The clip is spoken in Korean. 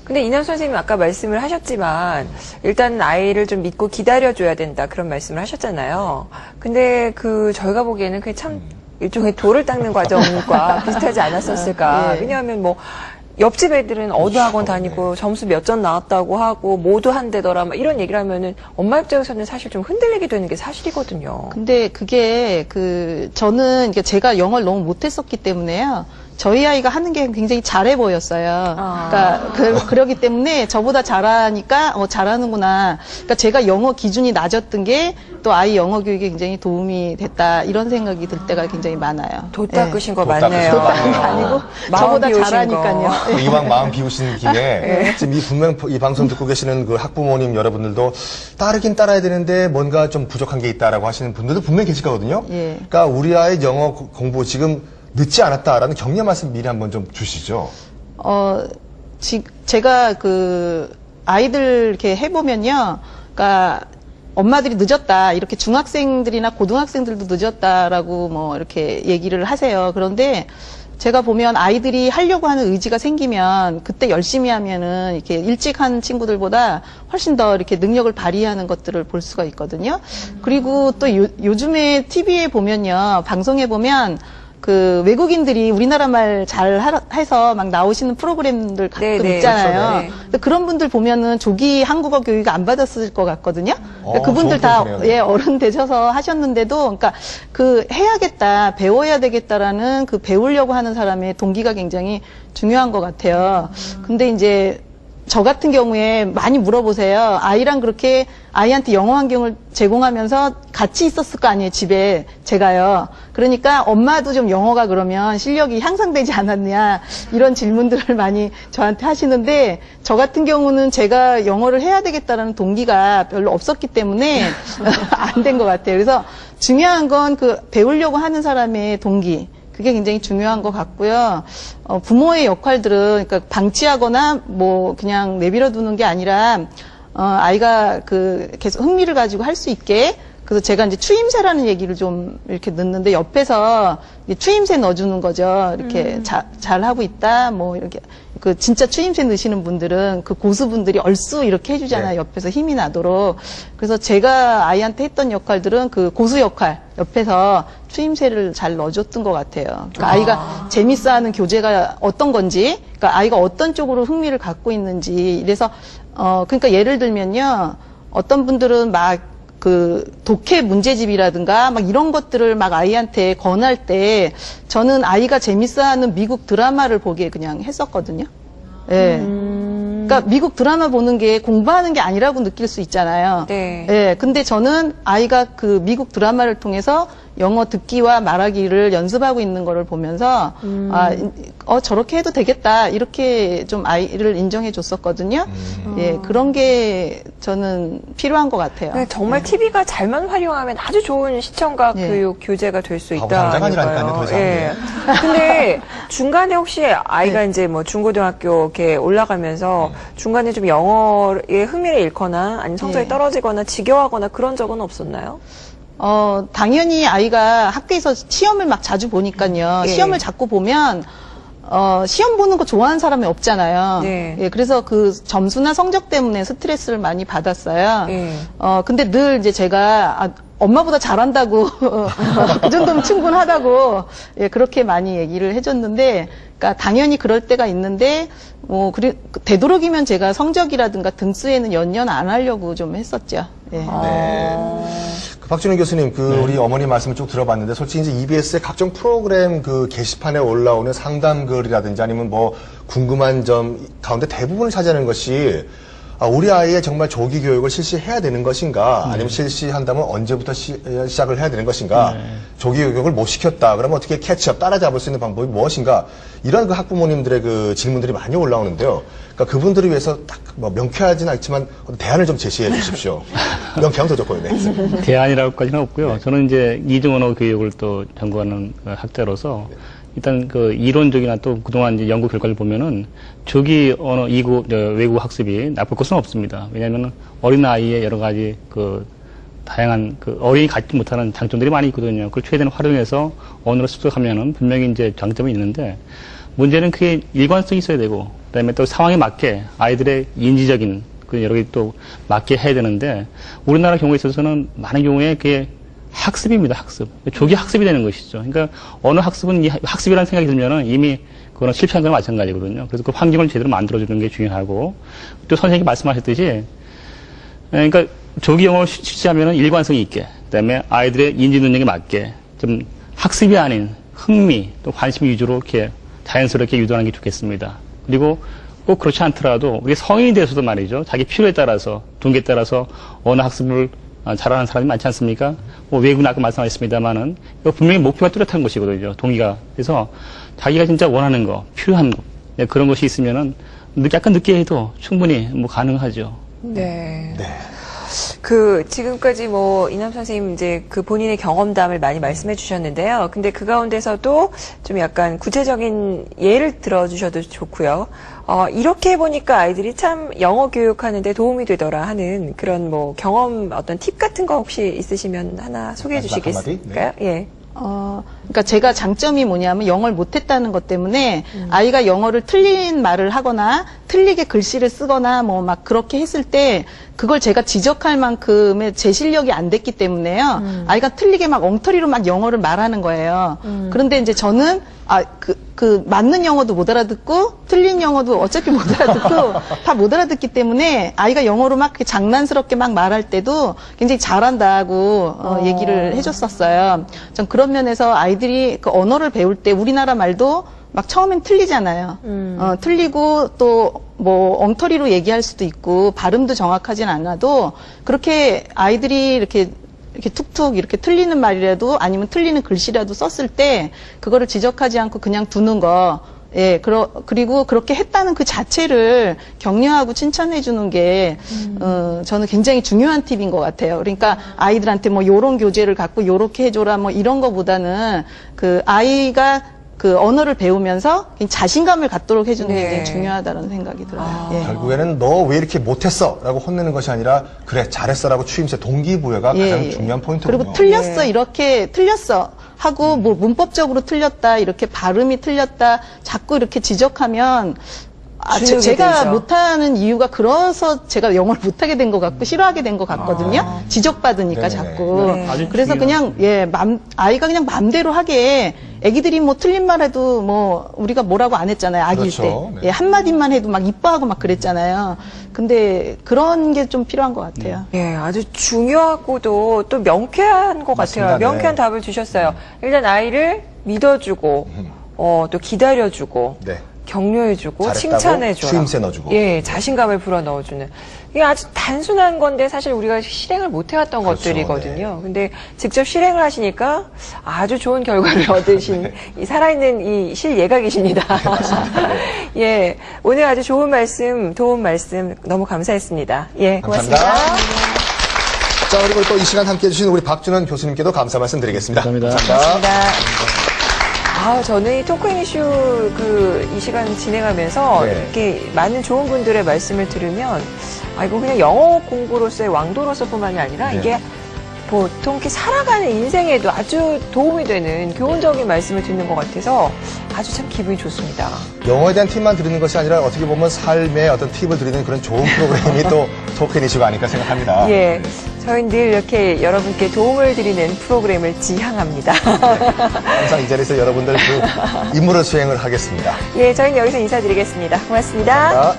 근데 이남 선생님이 아까 말씀을 하셨지만 일단 아이를 좀 믿고 기다려줘야 된다 그런 말씀을 하셨잖아요. 근데 저희가 보기에는 그게 참 일종의 돌을 닦는 과정과 비슷하지 않았었을까. 예. 왜냐하면 뭐 옆집 애들은 어두학원 다니고 점수 몇 점 나왔다고 하고 모두 한대더라 막 이런 얘기를 하면은 엄마 입장에서는 사실 좀 흔들리게 되는 게 사실이거든요. 근데 그게 저는 제가 영어를 너무 못했었기 때문에요. 저희 아이가 하는 게 굉장히 잘해 보였어요. 그러니까 그러기 때문에 저보다 잘하니까 잘하는구나. 그러니까 제가 영어 기준이 낮았던 게 또 아이 영어 교육에 굉장히 도움이 됐다 이런 생각이 들 때가 굉장히 많아요. 도 닦으신 거 도 맞네요. 도 닦은 게 아니고 저보다 잘하니까요. 이왕 마음 비우신 김에 지금 분명 이 방송 듣고 계시는 그 학부모님 여러분들도 따르긴 따라야 되는데 뭔가 좀 부족한 게 있다라고 하시는 분들도 분명히 계실 거거든요. 예. 그러니까 우리 아이 영어 공부 지금 늦지 않았다라는 격려 말씀 미리 한번 좀 주시죠. 제가 아이들 이렇게 해보면요. 그러니까 엄마들이 늦었다. 이렇게 중학생들이나 고등학생들도 늦었다라고 뭐 이렇게 얘기를 하세요. 그런데 제가 보면 아이들이 하려고 하는 의지가 생기면 그때 열심히 하면은 이렇게 일찍 한 친구들보다 훨씬 더 이렇게 능력을 발휘하는 것들을 볼 수가 있거든요. 그리고 또 요즘에 TV에 보면요. 방송에 보면 외국인들이 우리나라 말 잘 해서 막 나오시는 프로그램들 가끔 네네, 있잖아요. 그렇죠, 네. 근데 그런 분들 보면은 조기 한국어 교육 안 받았을 것 같거든요. 그러니까 그분들 좋은 다, 포인트네요. 어른 되셔서 하셨는데도, 그러니까 해야겠다, 배워야 되겠다라는 배우려고 하는 사람의 동기가 굉장히 중요한 것 같아요. 근데 이제, 저 같은 경우에 많이 물어보세요. 아이랑 그렇게 아이한테 영어 환경을 제공하면서 같이 있었을 거 아니에요, 집에. 제가요. 그러니까 엄마도 좀 영어가 그러면 실력이 향상되지 않았냐, 이런 질문들을 많이 저한테 하시는데, 저 같은 경우는 제가 영어를 해야 되겠다라는 동기가 별로 없었기 때문에 안 된 것 같아요. 그래서 중요한 건 배우려고 하는 사람의 동기. 그게 굉장히 중요한 것 같고요. 부모의 역할들은, 그러니까 방치하거나 뭐 그냥 내버려 두는 게 아니라, 아이가 계속 흥미를 가지고 할 수 있게, 그래서 제가 이제 추임새라는 얘기를 좀 이렇게 넣는데 옆에서 추임새 넣어주는 거죠. 이렇게 잘 하고 있다, 뭐 이렇게. 진짜 추임새 넣으시는 분들은 고수분들이 얼쑤 이렇게 해주잖아요. 네. 옆에서 힘이 나도록. 그래서 제가 아이한테 했던 역할들은 고수 역할, 옆에서 추임새를 잘 넣어줬던 것 같아요. 그러니까 아이가 재밌어하는 교재가 어떤 건지, 그러니까 아이가 어떤 쪽으로 흥미를 갖고 있는지. 이래서, 그러니까 예를 들면요. 어떤 분들은 독해 문제집이라든가 막 이런 것들을 막 아이한테 권할 때 저는 아이가 재밌어하는 미국 드라마를 보게 그냥 했었거든요. 예. 그러니까 미국 드라마 보는 게 공부하는 게 아니라고 느낄 수 있잖아요. 네. 예. 근데 저는 아이가 미국 드라마를 통해서 영어 듣기와 말하기를 연습하고 있는 거를 보면서 저렇게 해도 되겠다 이렇게 좀 아이를 인정해 줬었거든요. 예, 그런 게 저는 필요한 것 같아요. 네, 정말 TV가 잘만 활용하면 아주 좋은 시청각 예. 교육 교재가 될 수 바보 있다. 상장아니라니까요, 더 이상. 예. 근데 중간에 혹시 아이가 이제 뭐 중고등학교 이렇게 올라가면서 중간에 좀 영어에 흥미를 잃거나 아니면 성적이 예. 떨어지거나 지겨워하거나 그런 적은 없었나요? 당연히 아이가 학교에서 시험을 막 자주 보니까요. 예. 시험을 자꾸 보면, 시험 보는 거 좋아하는 사람이 없잖아요. 네. 예, 그래서 점수나 성적 때문에 스트레스를 많이 받았어요. 예. 근데 늘 이제 제가, 엄마보다 잘한다고, 그 정도면 충분하다고, 예, 그렇게 많이 얘기를 해줬는데, 그러니까 당연히 그럴 때가 있는데, 되도록이면 제가 성적이라든가 등수에는 연연 안 하려고 좀 했었죠. 예. 네. 박준현 교수님, 우리 어머니 말씀을 쭉 들어봤는데, 솔직히 이제 EBS의 각종 프로그램 게시판에 올라오는 상담글이라든지 아니면 뭐 궁금한 점 가운데 대부분을 차지하는 것이 우리 아이의 정말 조기 교육을 실시해야 되는 것인가, 아니면 실시한다면 언제부터 시작을 해야 되는 것인가, 조기 교육을 못 시켰다, 그러면 어떻게 캐치업, 따라잡을 수 있는 방법이 무엇인가, 이런 학부모님들의 질문들이 많이 올라오는데요. 그러니까 그분들을 위해서 딱 명쾌하지는 않지만 대안을 좀 제시해 주십시오. 명쾌하면 더 좋고요. 네. 대안이라고까지는 없고요. 저는 이제 이중언어 교육을 또 연구하는 학자로서 일단 이론적이나 또 그동안 이제 연구 결과를 보면은 조기 언어 외국 학습이 나쁠 것은 없습니다. 왜냐하면 어린아이의 여러 가지 다양한 어린이 갖지 못하는 장점들이 많이 있거든요. 그걸 최대한 활용해서 언어를 습득하면은 분명히 이제 장점이 있는데 문제는 그게 일관성이 있어야 되고 그다음에 또 상황에 맞게 아이들의 인지적인 그 여러 개 또 맞게 해야 되는데 우리나라 경우에 있어서는 많은 경우에 그게 학습입니다. 학습. 조기 학습이 되는 것이죠. 그러니까 어느 학습은 이 학습이라는 생각이 들면은 이미 그거는 실패한 거나 마찬가지거든요. 그래서 그 환경을 제대로 만들어주는 게 중요하고 또 선생님이 말씀하셨듯이 그러니까 조기 영어를 실시하면은 일관성이 있게 그다음에 아이들의 인지 능력에 맞게 좀 학습이 아닌 흥미 또 관심 위주로 이렇게 자연스럽게 유도하는 게 좋겠습니다. 그리고 꼭 그렇지 않더라도 우리 성인이 돼서도 말이죠. 자기 필요에 따라서 동기에 따라서 어느 학습을 잘하는 사람이 많지 않습니까? 뭐 외국은 아까 말씀하셨습니다만은 이거 분명히 목표가 뚜렷한 것이거든요. 동기가. 그래서 자기가 진짜 원하는 거, 필요한 거 그런 것이 있으면은 약간 늦게 해도 충분히 뭐 가능하죠. 네. 네. 지금까지 이남 선생님 이제 그 본인의 경험담을 많이 말씀해 주셨는데요. 근데 그 가운데서도 좀 약간 구체적인 예를 들어주셔도 좋고요. 이렇게 해보니까 아이들이 참 영어 교육하는데 도움이 되더라 하는 그런 경험 어떤 팁 같은 거 혹시 있으시면 하나 소개해 마지막 주시겠을까요? 한마디? 예. 그러니까 제가 장점이 뭐냐면 영어를 못했다는 것 때문에 아이가 영어를 틀린 말을 하거나 틀리게 글씨를 쓰거나 막 그렇게 했을 때 그걸 제가 지적할 만큼의 제 실력이 안 됐기 때문에요. 아이가 틀리게 막 엉터리로 막 영어를 말하는 거예요. 그런데 이제 저는 맞는 영어도 못 알아듣고 틀린 영어도 어차피 못 알아듣고 다 못 알아듣기 때문에 아이가 영어로 막 이렇게 장난스럽게 막 말할 때도 굉장히 잘한다고 얘기를 해줬었어요. 전 그런 면에서 아이들이 그 언어를 배울 때 우리나라 말도 막 처음엔 틀리잖아요. 틀리고 또 엉터리로 얘기할 수도 있고 발음도 정확하진 않아도 그렇게 아이들이 이렇게 툭툭 이렇게 틀리는 말이라도 아니면 틀리는 글씨라도 썼을 때 그거를 지적하지 않고 그냥 두는 거. 예, 그리고 그렇게 했다는 그 자체를 격려하고 칭찬해 주는 게, 저는 굉장히 중요한 팁인 것 같아요. 그러니까 아이들한테 요런 교재를 갖고 요렇게 해줘라 이런 거보다는 그 아이가 그 언어를 배우면서 자신감을 갖도록 해주는 게 굉장히 중요하다는 생각이 들어요. 예. 결국에는 너 왜 이렇게 못했어? 라고 혼내는 것이 아니라 그래 잘했어 라고 추임새 동기부여가 가장 중요한 포인트군요. 그리고 틀렸어 이렇게 틀렸어 하고 문법적으로 틀렸다 이렇게 발음이 틀렸다 자꾸 이렇게 지적하면 제가 되죠. 못하는 이유가 그래서 제가 영어를 못하게 된 것 같고 싫어하게 된 것 같거든요. 지적받으니까 네네. 자꾸. 네. 아주 그래서 중요한- 그냥 아이가 그냥 맘대로 하게 애기들이 틀린 말해도 우리가 뭐라고 안 했잖아요. 아기일 그렇죠. 때. 네. 예, 한마디만 해도 막 이뻐하고 막 그랬잖아요. 근데 그런 게 좀 필요한 것 같아요. 예, 아주 중요하고도 또 명쾌한 것 맞습니다. 같아요. 명쾌한 네. 답을 주셨어요. 일단 아이를 믿어주고, 또 기다려주고, 네. 격려해주고, 잘했다고 칭찬해주고. 추임새 넣어주고. 예, 자신감을 불어넣어주는. 이게 아주 단순한 건데 사실 우리가 실행을 못 해왔던 그렇죠. 것들이거든요. 근데 직접 실행을 하시니까 아주 좋은 결과를 얻으신 이 살아있는 이 실예각이십니다. 예, 오늘 아주 좋은 말씀, 도움 말씀 너무 감사했습니다. 예, 고맙습니다. 감사합니다. 자, 그리고 또 이 시간 함께 해주신 우리 박준원 교수님께도 감사 말씀 드리겠습니다. 감사합니다. 감사합니다. 저는 이 토크인 이슈 이 시간 진행하면서 네. 이렇게 많은 좋은 분들의 말씀을 들으면 이거 그냥 영어 공부로서의 왕도로서뿐만이 아니라 네. 이게 보통 이렇게 살아가는 인생에도 아주 도움이 되는 교훈적인 말씀을 듣는 것 같아서 아주 참 기분이 좋습니다. 영어에 대한 팁만 드리는 것이 아니라 어떻게 보면 삶의 어떤 팁을 드리는 그런 좋은 프로그램이 또 토큰 이슈가 아닐까 생각합니다. 예. 저희는 늘 이렇게 여러분께 도움을 드리는 프로그램을 지향합니다. 항상 이 자리에서 여러분들 그 임무를 수행을 하겠습니다. 예, 저희는 여기서 인사드리겠습니다. 고맙습니다. 자.